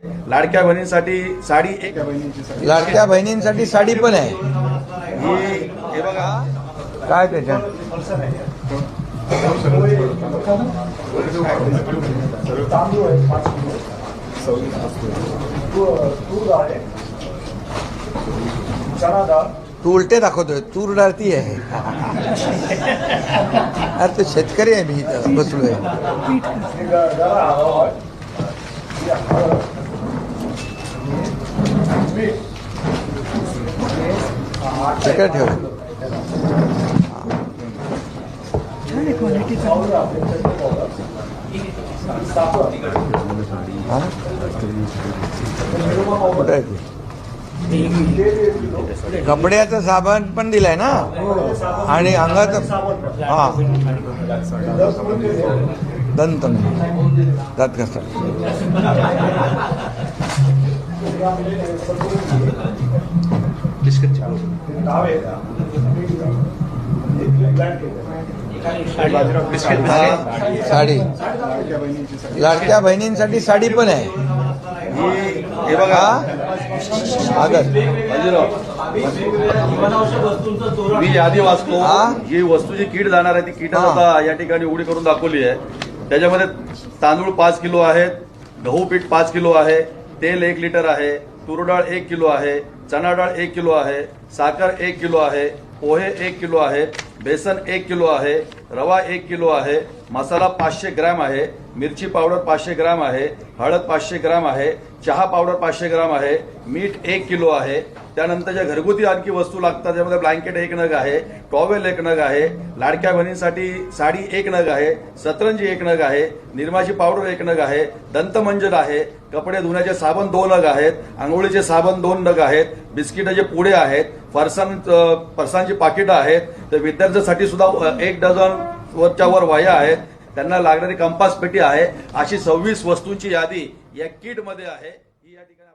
लाडक्या बहिणींसाठी साडी एक लाडक्या बहिणींसाठी साडी पण आहे. हे बघा काय त्याच्यात तू उलटे दाखवतोय. तूर डाळ ती आहे. अरे तो शेतकरी आहे. मी इथं बसलोय. तिकडे ठेव. कुठे आहे ते? कपड्याचं साबण पण दिलाय ना आणि अंगाचं हा दंत दात घासा. साडी लाडक्या बहिणींसाठी साडी पण आहे. हे बघा मी यादी वाचतो. ही वस्तू जी किट जाणार आहे ती किट आता या ठिकाणी उघडी करून दाखवली आहे. त्याच्यामध्ये तांदूळ 5 किलो आहेत, गहू पीठ 5 किलो आहे, तेल 1 लिटर आहे, तूर डाळ 1 किलो आहे, चणा डाळ 1 किलो आहे, साखर 1 किलो आहे, पोहे 1 किलो आहे, बेसन 1 किलो आहे, रवा 1 किलो आहे, मसाला 500 ग्रॅम आहे, मिरची पावडर 500 ग्रॅम आहे, हळद 500 ग्रॅम आहे, चहा पावडर 500 ग्रॅम आहे, मीठ 1 किलो आहे. त्यानंतर ज्या घरगुती आणखी वस्तू लागतात त्यामध्ये ब्लँकेट 1 नग आहे, टॉवेल 1 नग आहे, लाडक्या बहिणींसाठी साडी 1 नग आहे, सतरंजी 1 नग आहे, निरमाची पावडर 1 नग आहे, दंतमंजन आहे, कपडे धुण्याचे साबण 2 नग आहेत, आंघोळीचे साबण 2 नग आहेत, बिस्किटाचे पुडे आहेत, फरसांची पाकिटं आहेत. तर विद्यार्थ्यांसाठी सुद्धा 1 डझन वरच्या वर वह्या आहेत, त्यांना लागणारी कंपास पेटी आहे. अशी 26 वस्तूंची यादी या किट मध्ये आहे. ही या ठिकाणी